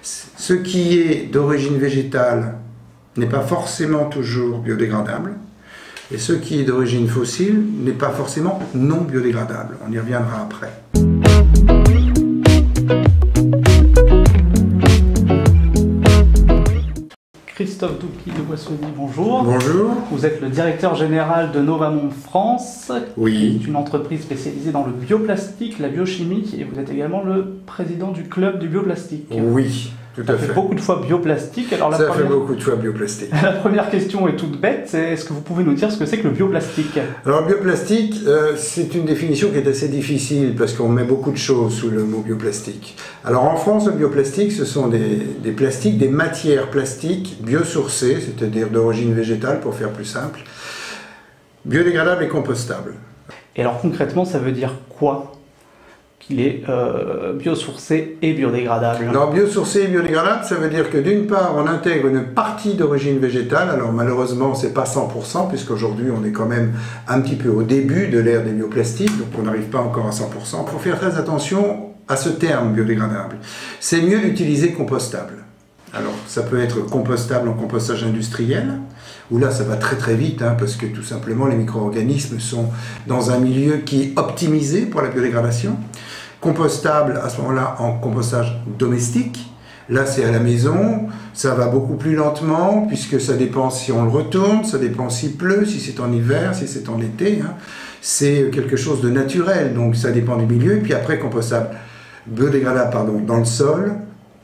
Ce qui est d'origine végétale n'est pas forcément toujours biodégradable, et ce qui est d'origine fossile n'est pas forcément non biodégradable. On y reviendra après. Christophe Doupy de Boissonnier, bonjour. Bonjour. Vous êtes le directeur général de Novamont France, Oui. qui est une entreprise spécialisée dans le bioplastique, la biochimie, et vous êtes également le président du club du bioplastique. Oui, tout à fait. Beaucoup de fois bioplastique. Alors Ça fait beaucoup de fois bioplastique. La première question est toute bête, c'est est-ce que vous pouvez nous dire ce que c'est que le bioplastique? Alors le bioplastique, c'est une définition qui est assez difficile parce qu'on met beaucoup de choses sous le mot bioplastique. Alors en France, le bioplastique, ce sont des plastiques, des matières plastiques biosourcées, c'est-à-dire d'origine végétale pour faire plus simple, biodégradables et compostables. Et alors concrètement, ça veut dire quoi qu'il est biosourcé et biodégradable? Alors biosourcé et biodégradable, ça veut dire que d'une part, on intègre une partie d'origine végétale. Alors malheureusement, c'est pas 100%, puisqu'aujourd'hui, on est quand même un petit peu au début de l'ère des bioplastiques, donc on n'arrive pas encore à 100%. Il faut faire très attention à ce terme biodégradable. C'est mieux d'utiliser compostable. Alors ça peut être compostable en compostage industriel, où là ça va très très vite, parce que tout simplement les micro-organismes sont dans un milieu qui est optimisé pour la biodégradation. Compostable à ce moment-là en compostage domestique, là c'est à la maison, ça va beaucoup plus lentement puisque ça dépend si on le retourne, ça dépend s'il pleut, si c'est en hiver, si c'est en été, c'est quelque chose de naturel, donc ça dépend du milieu. Et puis après compostable, biodégradable pardon, dans le sol,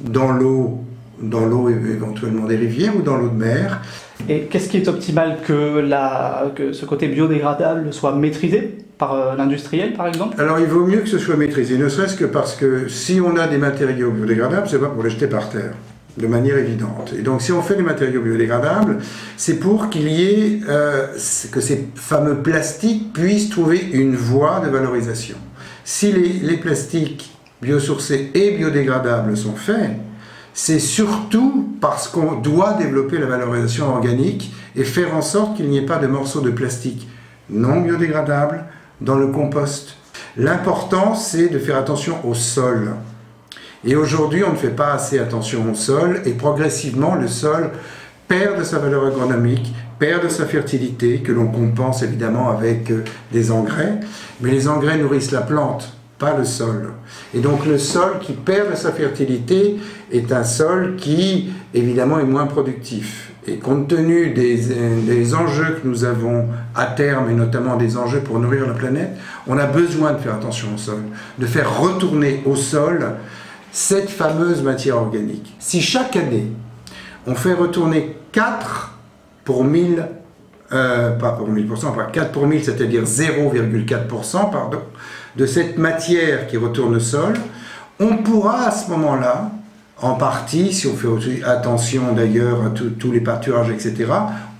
dans l'eau éventuellement des rivières ou dans l'eau de mer. Et qu'est-ce qui est optimal, que ce côté biodégradable soit maîtrisé par l'industriel par exemple? Alors il vaut mieux que ce soit maîtrisé, ne serait-ce que parce que si on a des matériaux biodégradables, c'est pas pour les jeter par terre, de manière évidente. Et donc si on fait des matériaux biodégradables, c'est pour qu'il y ait, que ces fameux plastiques puissent trouver une voie de valorisation. Si les plastiques biosourcés et biodégradables sont faits, c'est surtout parce qu'on doit développer la valorisation organique et faire en sorte qu'il n'y ait pas de morceaux de plastique non biodégradables dans le compost. L'important, c'est de faire attention au sol. Et aujourd'hui, on ne fait pas assez attention au sol et progressivement, le sol perd de sa valeur agronomique, perd de sa fertilité, que l'on compense évidemment avec des engrais. Mais les engrais nourrissent la plante, pas le sol. Et donc le sol qui perd de sa fertilité est un sol qui, évidemment, est moins productif. Et compte tenu des enjeux que nous avons à terme, et notamment des enjeux pour nourrir la planète, on a besoin de faire attention au sol, de faire retourner au sol cette fameuse matière organique. Si chaque année, on fait retourner 4 pour 1000, pas pour 1000%, pas 4 pour 1000, c'est-à-dire 0,4%, pardon, de cette matière qui retourne au sol, on pourra à ce moment-là, en partie, si on fait attention d'ailleurs à tous les pâturages, etc.,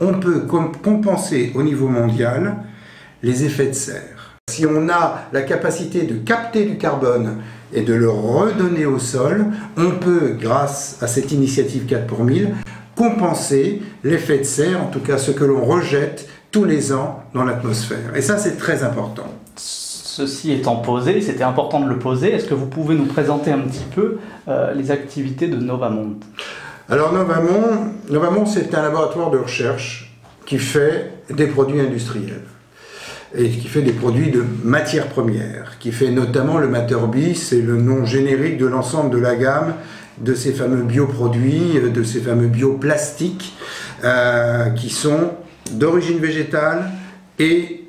on peut compenser au niveau mondial les effets de serre. Si on a la capacité de capter du carbone et de le redonner au sol, on peut, grâce à cette initiative 4 pour 1000, compenser l'effet de serre, en tout cas ce que l'on rejette tous les ans dans l'atmosphère. Et ça, c'est très important. Ceci étant posé, c'était important de le poser, est-ce que vous pouvez nous présenter un petit peu les activités de Novamont? Alors Novamont, c'est un laboratoire de recherche qui fait des produits industriels et qui fait des produits de matières premières, qui fait notamment le Materbi, c'est le nom générique de l'ensemble de la gamme de ces fameux bioproduits, de ces fameux bioplastiques qui sont d'origine végétale et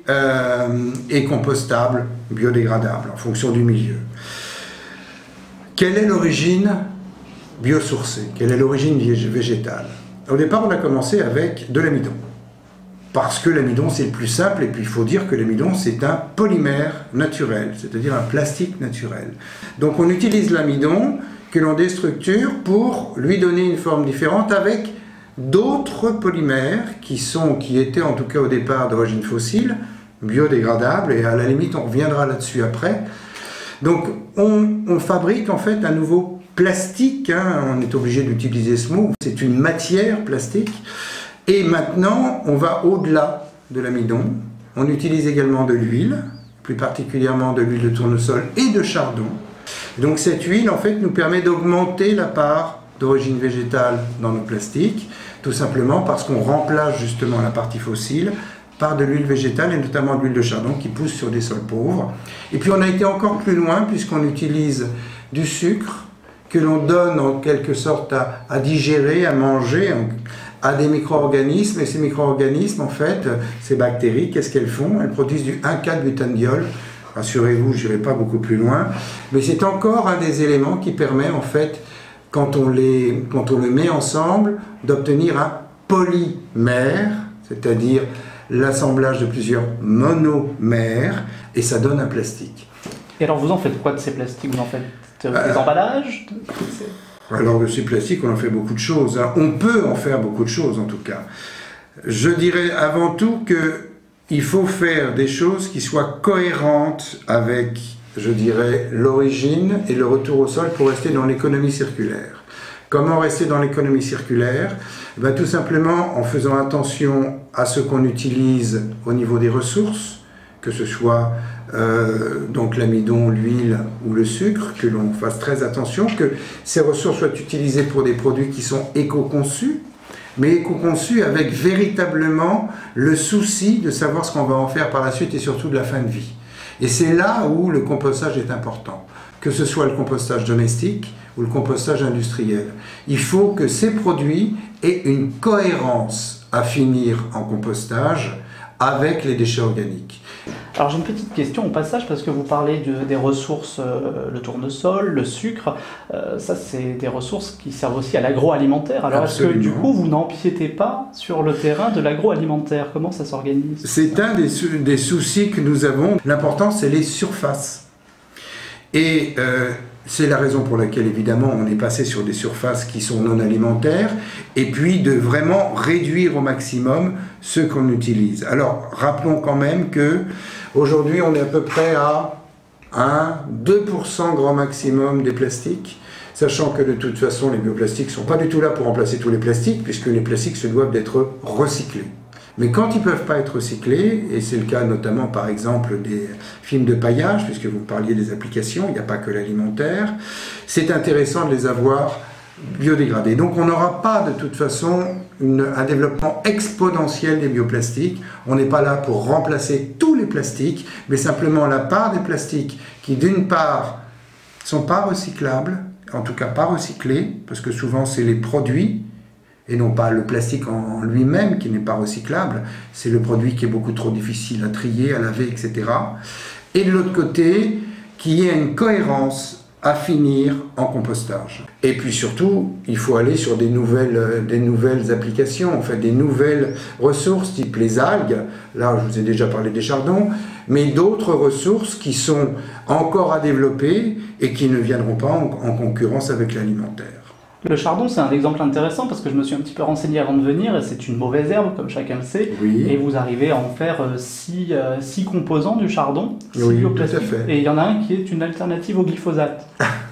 compostables, biodégradables en fonction du milieu. Quelle est l'origine biosourcée? Quelle est l'origine végétale? Au départ, on a commencé avec de l'amidon. Parce que l'amidon, c'est le plus simple, et puis il faut dire que l'amidon, c'est un polymère naturel, c'est-à-dire un plastique naturel. Donc on utilise l'amidon que l'on déstructure pour lui donner une forme différente avec d'autres polymères qui étaient en tout cas au départ d'origine fossile, biodégradables, et à la limite on reviendra là-dessus après. Donc on fabrique en fait un nouveau plastique, on est obligé d'utiliser ce mot, c'est une matière plastique. Et maintenant, on va au-delà de l'amidon. On utilise également de l'huile, plus particulièrement de l'huile de tournesol et de chardon. Donc cette huile, en fait, nous permet d'augmenter la part d'origine végétale dans nos plastiques, tout simplement parce qu'on remplace justement la partie fossile par de l'huile végétale et notamment de l'huile de chardon qui pousse sur des sols pauvres. Et puis on a été encore plus loin puisqu'on utilise du sucre que l'on donne en quelque sorte à digérer, à manger, à des micro-organismes. Et ces micro-organismes, en fait, ces bactéries, qu'est-ce qu'elles font? Elles produisent du 1,4-butanediol. Rassurez-vous, je n'irai pas beaucoup plus loin. Mais c'est encore un des éléments qui permet, en fait, quand on les met ensemble, d'obtenir un polymère, c'est-à-dire l'assemblage de plusieurs monomères, et ça donne un plastique. Et alors vous en faites quoi de ces plastiques? Vous en faites des emballages? Alors de ces plastiques, on en fait beaucoup de choses. Hein. On peut en faire beaucoup de choses en tout cas. Je dirais avant tout qu'il faut faire des choses qui soient cohérentes avec, je dirais, l'origine et le retour au sol pour rester dans l'économie circulaire. Comment rester dans l'économie circulaire? Ben, tout simplement en faisant attention à ce qu'on utilise au niveau des ressources, que ce soit donc l'amidon, l'huile ou le sucre, que l'on fasse très attention, que ces ressources soient utilisées pour des produits qui sont éco-conçus, mais éco-conçus avec véritablement le souci de savoir ce qu'on va en faire par la suite et surtout de la fin de vie. Et c'est là où le compostage est important, que ce soit le compostage domestique ou le compostage industriel. Il faut que ces produits aient une cohérence à finir en compostage avec les déchets organiques. Alors j'ai une petite question au passage, parce que vous parlez des ressources, le tournesol, le sucre, ça c'est des ressources qui servent aussi à l'agroalimentaire. Alors est-ce que du coup vous n'empiétez pas sur le terrain de l'agroalimentaire? Comment ça s'organise? C'est un des soucis que nous avons. L'important c'est les surfaces. Et c'est la raison pour laquelle évidemment on est passé sur des surfaces qui sont non alimentaires et puis de vraiment réduire au maximum ce qu'on utilise. Alors rappelons quand même que aujourd'hui on est à peu près à 1-2% grand maximum des plastiques, sachant que de toute façon les bioplastiques ne sont pas du tout là pour remplacer tous les plastiques puisque les plastiques se doivent d'être recyclés. Mais quand ils ne peuvent pas être recyclés, et c'est le cas notamment par exemple des films de paillage, puisque vous parliez des applications, il n'y a pas que l'alimentaire, c'est intéressant de les avoir biodégradés. Donc on n'aura pas de toute façon un développement exponentiel des bioplastiques. On n'est pas là pour remplacer tous les plastiques, mais simplement la part des plastiques qui d'une part ne sont pas recyclables, en tout cas pas recyclés, parce que souvent c'est les produits, et non pas le plastique en lui-même qui n'est pas recyclable, c'est le produit qui est beaucoup trop difficile à trier, à laver, etc. Et de l'autre côté, qu'il y ait une cohérence à finir en compostage. Et puis surtout, il faut aller sur des nouvelles applications, en fait des nouvelles ressources type les algues, là je vous ai déjà parlé des chardons, mais d'autres ressources qui sont encore à développer et qui ne viendront pas en concurrence avec l'alimentaire. Le chardon, c'est un exemple intéressant parce que je me suis un petit peu renseigné avant de venir et c'est une mauvaise herbe, comme chacun le sait. Oui. Et vous arrivez à en faire 6 composants du chardon, 6 oui, bioplastiques. tout à fait. Et il y en a un qui est une alternative au glyphosate.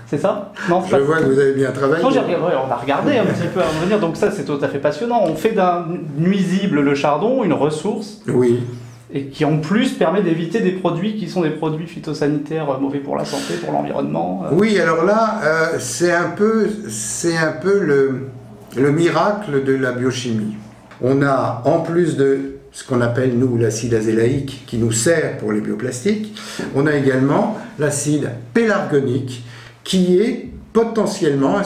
C'est ça? Non, Je vois que vous avez bien travaillé. Non, on a regardé un petit peu avant de venir, donc ça c'est tout à fait passionnant. On fait d'un nuisible le chardon, une ressource. Oui. Et qui en plus permet d'éviter des produits qui sont des produits phytosanitaires mauvais pour la santé, pour l'environnement. Oui, alors là, c'est un peu le miracle de la biochimie. On a, en plus de ce qu'on appelle, nous, l'acide azélaïque, qui nous sert pour les bioplastiques, on a également l'acide pélargonique, qui est potentiellement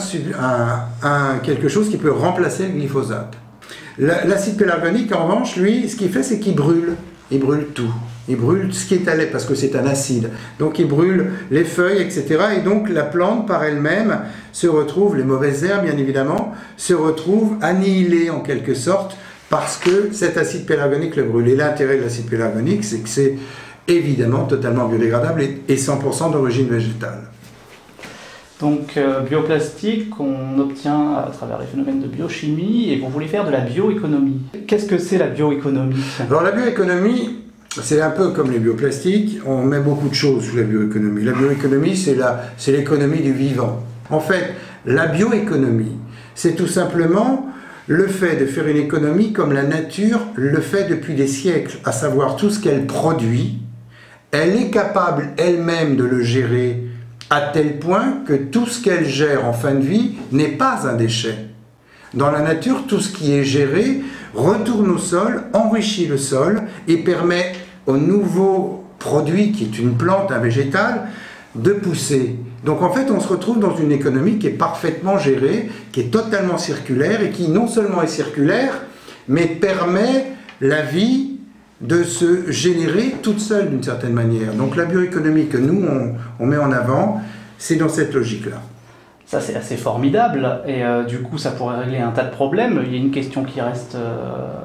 quelque chose qui peut remplacer le glyphosate. L'acide pélargonique, en revanche, lui, ce qu'il fait, c'est qu'il brûle. Il brûle tout. Il brûle ce qui est à l'air parce que c'est un acide. Donc il brûle les feuilles, etc. Et donc la plante par elle-même se retrouve, les mauvaises herbes bien évidemment, se retrouvent annihilées en quelque sorte parce que cet acide pélargonique le brûle. Et l'intérêt de l'acide pélargonique, c'est que c'est évidemment totalement biodégradable et 100% d'origine végétale. Donc bioplastique, on obtient à travers les phénomènes de biochimie et vous voulez faire de la bioéconomie. Qu'est-ce que c'est la bioéconomie? Alors la bioéconomie, c'est un peu comme les bioplastiques, on met beaucoup de choses sous la bioéconomie. La bioéconomie, c'est l'économie du vivant. En fait, la bioéconomie, c'est tout simplement le fait de faire une économie comme la nature le fait depuis des siècles, à savoir tout ce qu'elle produit, elle est capable elle-même de le gérer à tel point que tout ce qu'elle gère en fin de vie n'est pas un déchet. Dans la nature, tout ce qui est géré retourne au sol, enrichit le sol et permet au nouveau produit, qui est une plante, un végétal, de pousser. Donc en fait, on se retrouve dans une économie qui est parfaitement gérée, qui est totalement circulaire et qui non seulement est circulaire, mais permet la vie de se générer toute seule d'une certaine manière. Donc la bioéconomie que nous, on met en avant, c'est dans cette logique-là. Ça, c'est assez formidable et du coup, ça pourrait régler un tas de problèmes. Il y a une question qui reste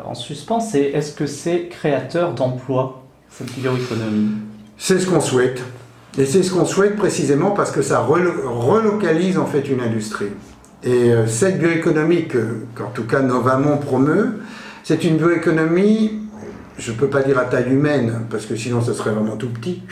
en suspens, c'est est-ce que c'est créateur d'emplois, cette bioéconomie? C'est ce qu'on souhaite. Et c'est ce qu'on souhaite précisément parce que ça relocalise en fait une industrie. Et cette bioéconomie qu'en tout cas Novamont promeut, c'est une bioéconomie, je ne peux pas dire à taille humaine, parce que sinon ce serait vraiment tout petit,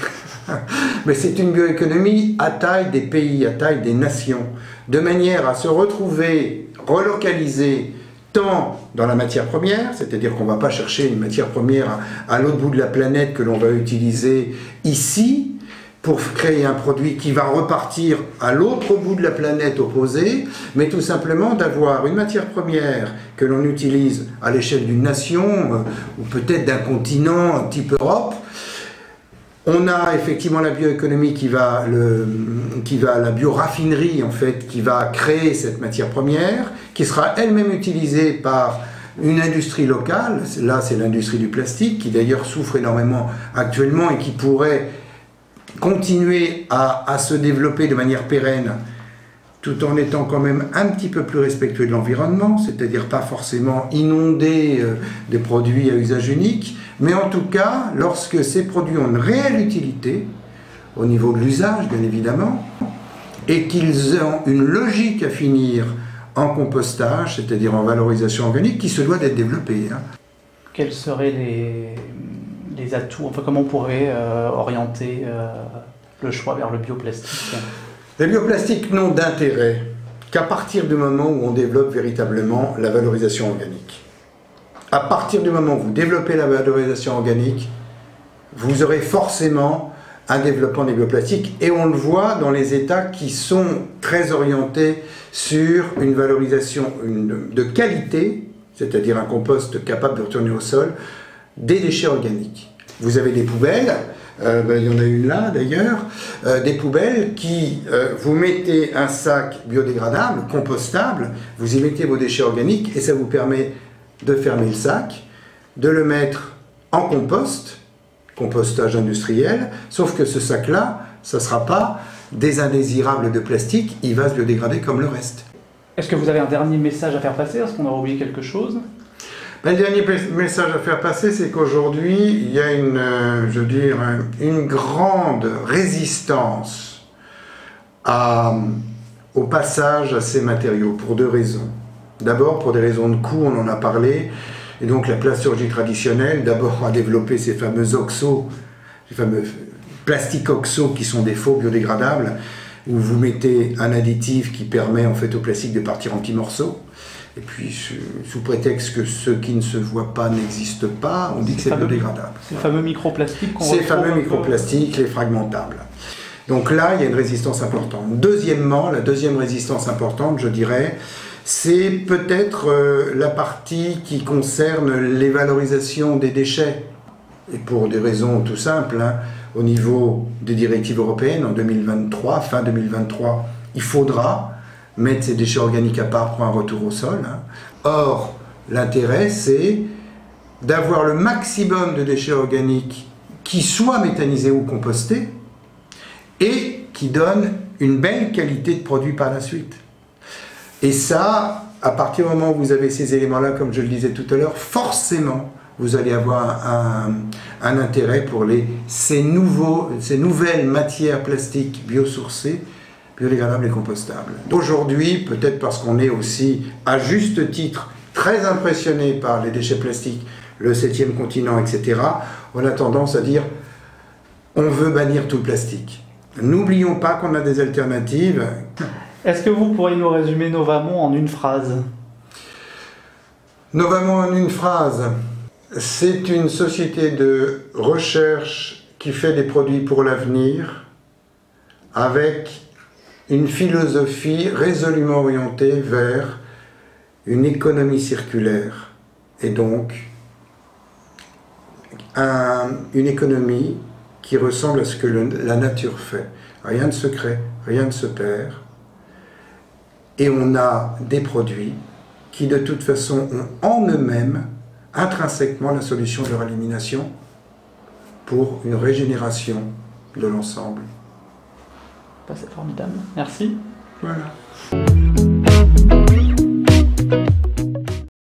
mais c'est une bioéconomie à taille des pays, à taille des nations, de manière à se retrouver relocalisée tant dans la matière première, c'est-à-dire qu'on ne va pas chercher une matière première à l'autre bout de la planète que l'on va utiliser ici, pour créer un produit qui va repartir à l'autre bout de la planète opposée, mais tout simplement d'avoir une matière première que l'on utilise à l'échelle d'une nation, ou peut-être d'un continent type Europe. On a effectivement la bioéconomie qui va la bioraffinerie en fait, qui va créer cette matière première, qui sera elle-même utilisée par une industrie locale. Là, c'est l'industrie du plastique, qui d'ailleurs souffre énormément actuellement et qui pourrait continuer à se développer de manière pérenne tout en étant quand même un petit peu plus respectueux de l'environnement, c'est-à-dire pas forcément inonder des produits à usage unique, mais en tout cas, lorsque ces produits ont une réelle utilité, au niveau de l'usage bien évidemment, et qu'ils ont une logique à finir en compostage, c'est-à-dire en valorisation organique, qui se doit d'être développée. Quels seraient les atouts, enfin comment on pourrait orienter le choix vers le bioplastique? Les bioplastiques n'ont d'intérêt qu'à partir du moment où on développe véritablement la valorisation organique. À partir du moment où vous développez la valorisation organique, vous aurez forcément un développement des bioplastiques et on le voit dans les États qui sont très orientés sur une valorisation de qualité, c'est-à-dire un compost capable de retourner au sol, des déchets organiques. Vous avez des poubelles, il y en a une là d'ailleurs, des poubelles qui, vous mettez un sac biodégradable, compostable, vous y mettez vos déchets organiques et ça vous permet de fermer le sac, de le mettre en compost, compostage industriel, sauf que ce sac-là, ça ne sera pas des indésirables de plastique, il va se biodégrader comme le reste. Est-ce que vous avez un dernier message à faire passer? Est-ce qu'on aura oublié quelque chose? Le dernier message à faire passer, c'est qu'aujourd'hui, il y a une grande résistance au passage à ces matériaux, pour deux raisons. D'abord, pour des raisons de coût, on en a parlé, et donc la plasturgie traditionnelle, d'abord a développé ces fameux oxos, ces fameux plastiques oxos qui sont des faux biodégradables, où vous mettez un additif qui permet en fait au plastique de partir en petits morceaux. Et puis, sous prétexte que ce qui ne se voit pas n'existe pas, on dit que c'est biodégradable. Ces fameux microplastiques qu'on retrouve. Ces fameux microplastiques, les fragmentables. Donc là, il y a une résistance importante. Deuxièmement, la deuxième résistance importante, je dirais, c'est peut-être la partie qui concerne les valorisations des déchets. Et pour des raisons tout simples, au niveau des directives européennes, en 2023, fin 2023, il faudra mettre ces déchets organiques à part pour un retour au sol. Or, l'intérêt, c'est d'avoir le maximum de déchets organiques qui soient méthanisés ou compostés et qui donnent une belle qualité de produit par la suite. Et ça, à partir du moment où vous avez ces éléments-là, comme je le disais tout à l'heure, forcément, vous allez avoir un intérêt pour ces nouvelles matières plastiques biosourcées, biodégradables et compostables. Aujourd'hui, peut-être parce qu'on est aussi, à juste titre, très impressionné par les déchets plastiques, le 7e continent, etc., on a tendance à dire on veut bannir tout le plastique. N'oublions pas qu'on a des alternatives. Est-ce que vous pourriez nous résumer Novamont en une phrase? Novamont en une phrase. C'est une société de recherche qui fait des produits pour l'avenir avec une philosophie résolument orientée vers une économie circulaire et donc une économie qui ressemble à ce que la nature fait. Rien ne se crée, rien ne se perd. Et on a des produits qui de toute façon ont en eux-mêmes intrinsèquement la solution de leur élimination pour une régénération de l'ensemble. C'est formidable. Merci. Voilà.